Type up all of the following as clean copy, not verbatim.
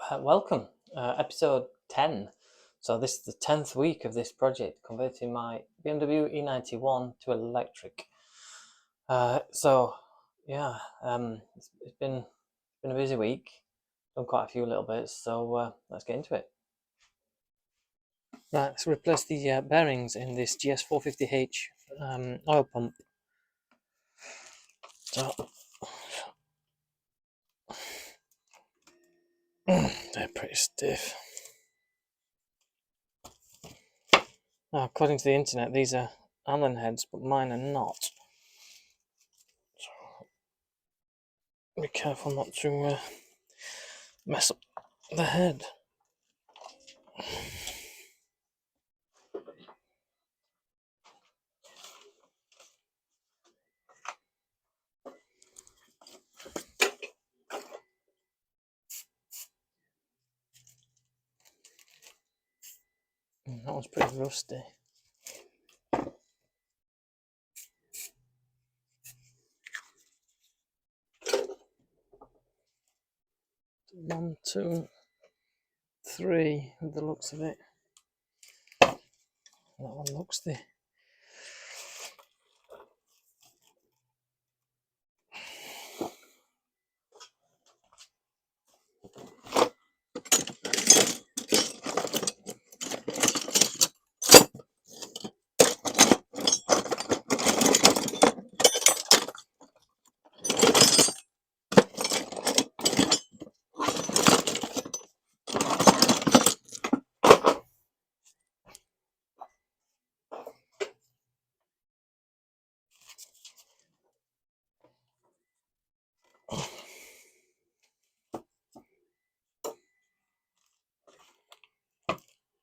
Welcome, episode 10. So this is the 10th week of this project, converting my BMW E91 to electric. It's been a busy week, done quite a few little bits, so let's get into it. Right, let's replace the bearings in this GS450H oil pump. So, they're pretty stiff. Now, according to the internet, these are Allen heads, but mine are not. So, be careful not to mess up the head. That was pretty rusty. One, two, three, with the looks of it. That one looks the.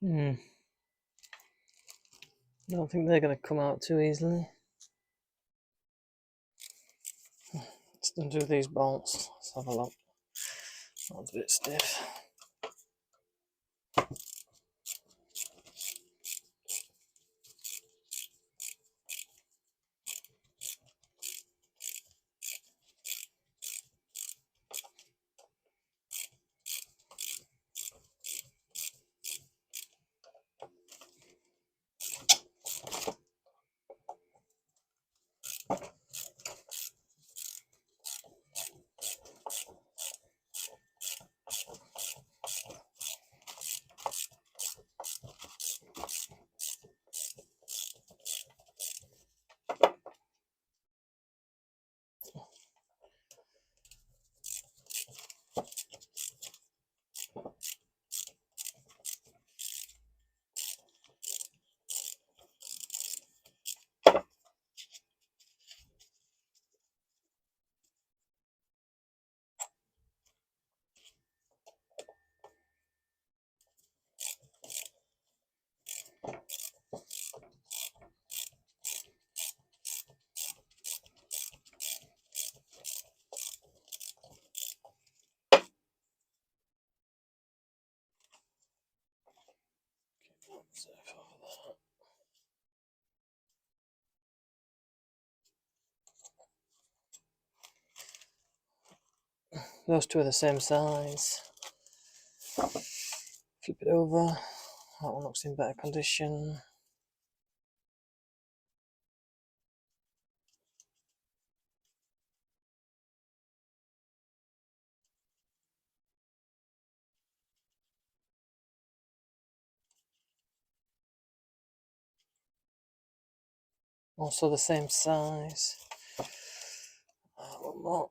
I don't think they're going to come out too easily. Let's undo these bolts. Let's have a look. That one's a bit stiff. Those two are the same size. Flip it over. That one looks in better condition. Also the same size. One more.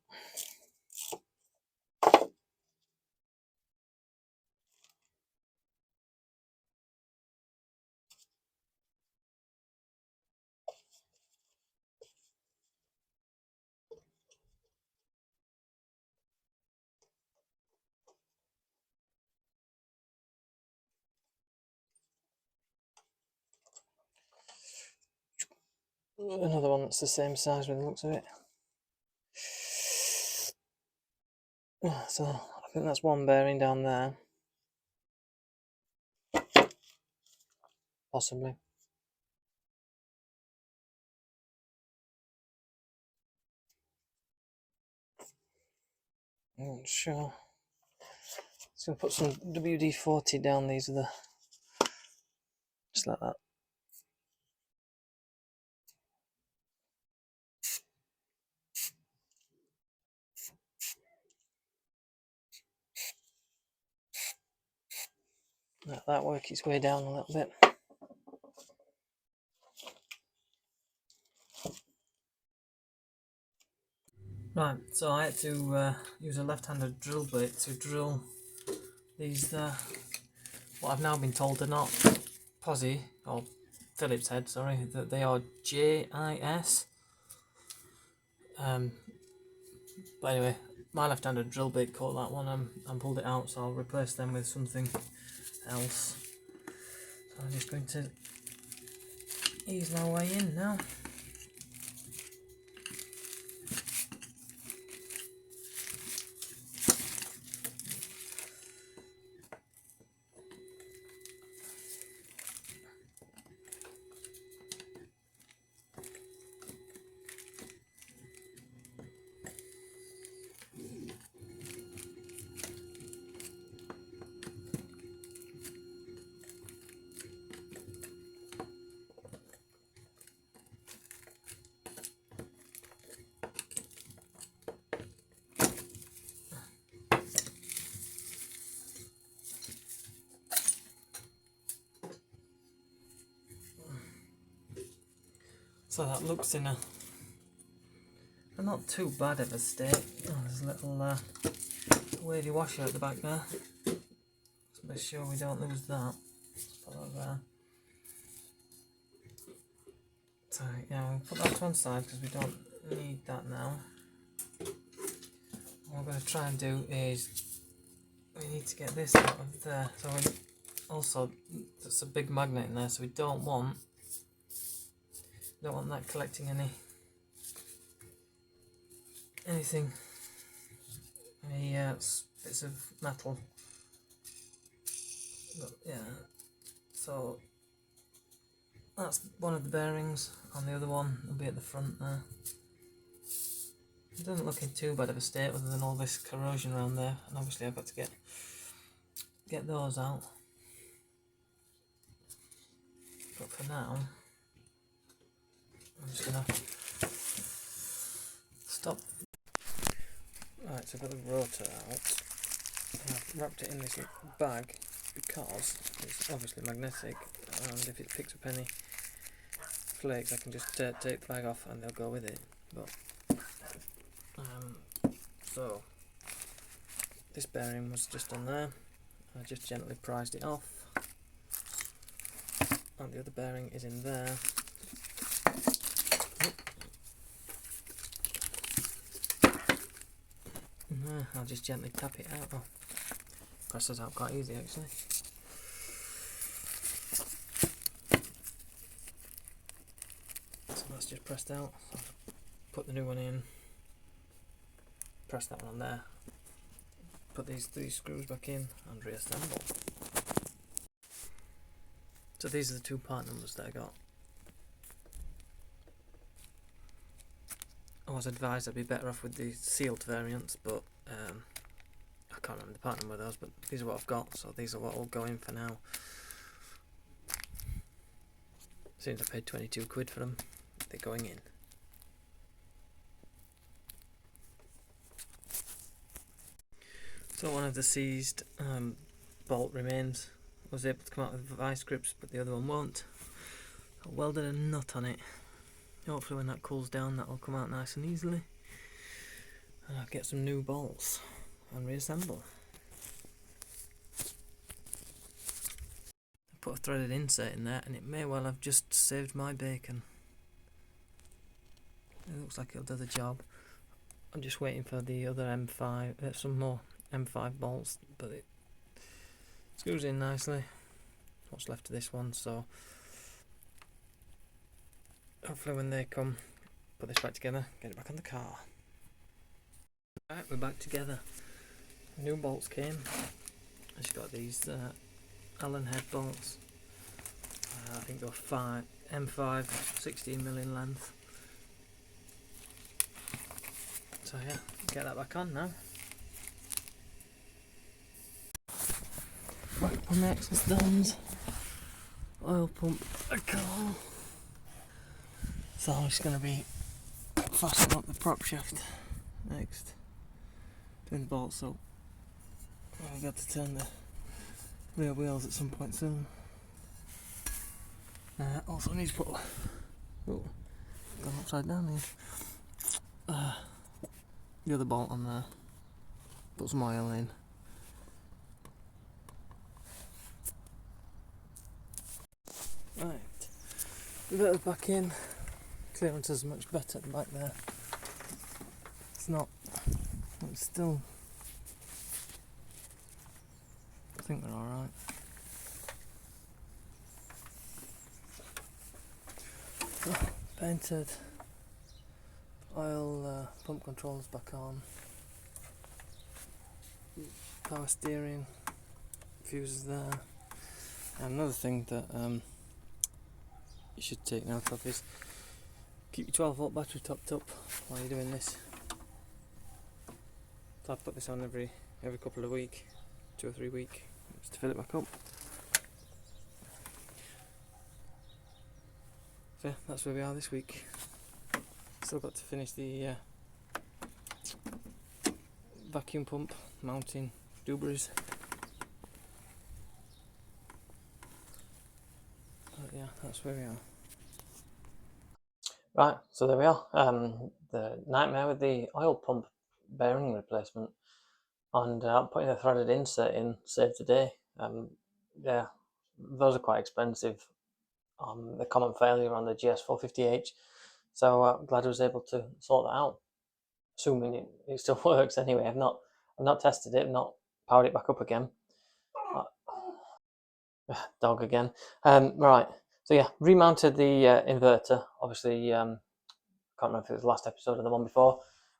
Another one that's the same size with the looks of it. So I think that's one bearing down there. Possibly. I'm not sure. Just going to put some WD-40 down these are the, just like that. Let that work its way down a little bit. Right, so I had to use a left-handed drill bit to drill these, what I've now been told are not posi, or Phillips head, sorry, that they are JIS. But anyway, my left-handed drill bit caught that one and pulled it out, so I'll replace them with something else. So I'm just going to ease my way in now. So that looks in a not too bad of a state. Oh, there's a little wavy washer at the back there. Let's make sure we don't lose that. Let's put that there. So yeah, we'll put that to one side because we don't need that now. What we're going to try and do is we need to get this out of there. So we also, there's a big magnet in there, so we don't want that collecting anything, any bits of metal. But, yeah, so that's one of the bearings, and the other one will be at the front there. It doesn't look in too bad of a state other than all this corrosion around there, and obviously I've got to get those out. But for now, I'm just gonna stop. Right, so I've got the rotor out. I've wrapped it in this bag because it's obviously magnetic, and if it picks up any flakes I can just take the bag off and they'll go with it. But so this bearing was just on there. I just gently prised it off, and the other bearing is in there. I'll just gently tap it out. Oh, presses out quite easy actually. So that's just pressed out. So put the new one in, press that one on there, put these three screws back in and reassemble. So these are the two part numbers that I got. I was advised I'd be better off with the sealed variants, but I can't remember the part number of those, but these are what I've got, so these are what will go in for now. Seems I paid 22 quid for them, they're going in. So one of the seized bolt remains. I was able to come out with vice grips, but the other one won't. I welded a nut on it. Hopefully when that cools down that will come out nice and easily. And I'll get some new bolts and reassemble. I put a threaded insert in there and it may well have just saved my bacon. It looks like it'll do the job. I'm just waiting for the other M5, some more M5 bolts, but it screws in nicely. What's left of this one, so hopefully when they come, put this back together, get it back on the car. Right, we're back together. New bolts came. I just got these Allen head bolts. I think they're M5, 16mm in length. So yeah, get that back on now. back up on the axle stands, oil pump a car. So I'm just going to be fastening up the prop shaft next, doing the bolts up. I've got to turn the rear wheels at some point soon. Also need to put, oh, gone upside down here, the other bolt on there, put some oil in. Right, inverter back in, clearance is much better at the back there. It's still, I think they're alright. Painted, oil pump controls back on, power steering, fuses there. And another thing that you should take note of is keep your 12 volt battery topped up while you're doing this. So I put this on every couple of weeks, 2 or 3 weeks, just to fill it back up. So yeah, that's where we are this week. Still got to finish the vacuum pump mounting dooblies. But yeah, that's where we are. Right, so there we are. The nightmare with the oil pump bearing replacement, and putting a threaded insert in saved the day. Yeah, those are quite expensive. The common failure on the GS450H, so glad I was able to sort that out. Assuming it still works anyway. I've not tested it, I've not powered it back up again. Dog again. Right, so yeah, remounted the inverter. Obviously, can't remember if it was the last episode or the one before.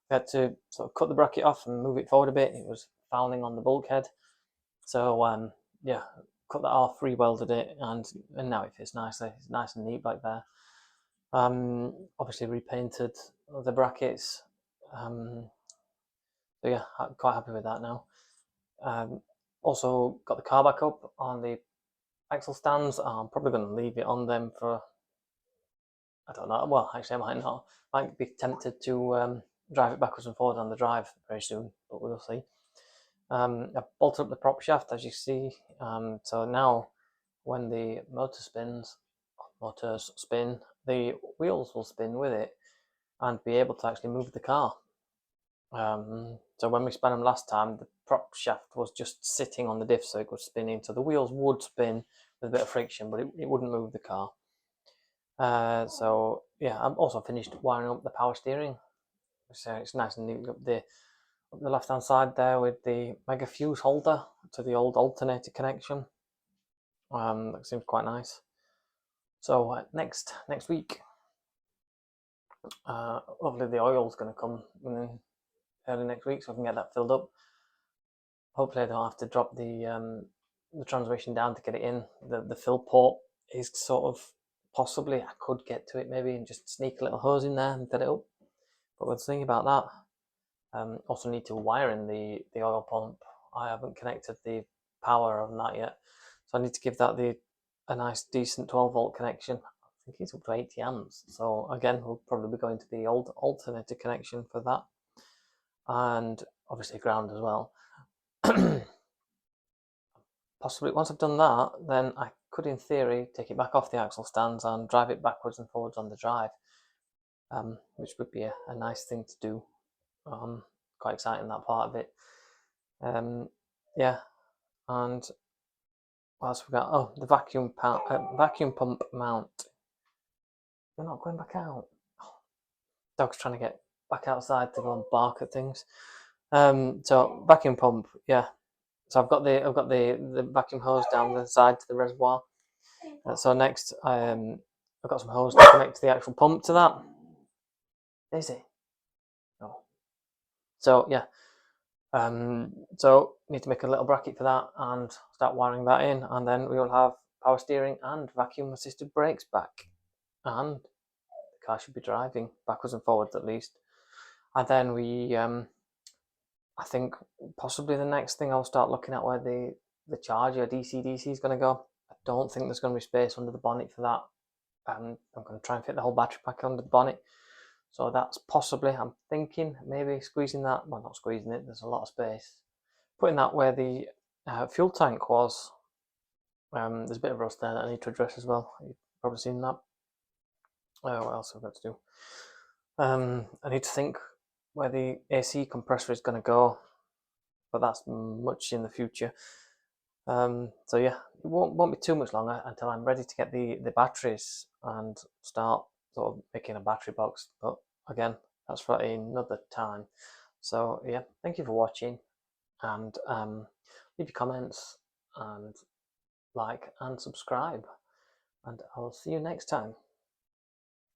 We had to sort of cut the bracket off and move it forward a bit. It was fouling on the bulkhead, so yeah, cut that off, re-welded it, and now it fits nicely. It's nice and neat back there. Obviously repainted the brackets. So yeah, I'm quite happy with that now. Also got the car back up on the axle stands. I'm probably going to leave it on them for, I don't know, well actually I might not. Might be tempted to drive it backwards and forwards on the drive very soon, but we'll see. I bolted up the prop shaft, as you see, so now when the motors spin, the wheels will spin with it and be able to actually move the car. So when we spun them last time, the prop shaft was just sitting on the diff, so it was spinning. So the wheels would spin with a bit of friction, but it wouldn't move the car. So yeah, I'm also finished wiring up the power steering. So it's nice and neat up the left hand side there with the mega fuse holder to the old alternator connection. That seems quite nice. So next week, hopefully the oil's going to come early next week, so I can get that filled up. Hopefully I don't have to drop the transmission down to get it in. The fill port is sort of, possibly I could get to it maybe and just sneak a little hose in there and fill it up, but we'll think about that. Also need to wire in the oil pump. I haven't connected the power on that yet, so I need to give that a nice decent 12 volt connection. I think it's up to 80 amps, so again we'll probably be going to the old alternator connection for that, and obviously ground as well. Possibly once I've done that, then I could in theory take it back off the axle stands and drive it backwards and forwards on the drive, which would be a nice thing to do. Quite exciting, that part of it. Yeah, and what else we got? Oh, the vacuum pump mount. You're not going back out. Oh, dog's trying to get back outside to go and bark at things. So vacuum pump, yeah. So I've got the vacuum hose down the side to the reservoir. So next, I've got some hose to connect to the actual pump to that. Daisy. No. So yeah. So need to make a little bracket for that and start wiring that in, and then we will have power steering and vacuum assisted brakes back, and the car should be driving backwards and forwards at least. And then we, I think possibly the next thing I'll start looking at where the the charger DC is going to go. I don't think there's going to be space under the bonnet for that. I'm going to try and fit the whole battery pack under the bonnet. So that's possibly, I'm thinking, maybe squeezing that, well, not squeezing it, there's a lot of space. Putting that where the fuel tank was. There's a bit of rust there that I need to address as well. You've probably seen that. What else have I got to do? I need to think where the AC compressor is going to go, but that's much in the future. So yeah, it won't be too much longer until I'm ready to get the batteries and start sort of making a battery box. But again, that's for another time. So yeah, thank you for watching, and leave your comments and like and subscribe, and I'll see you next time.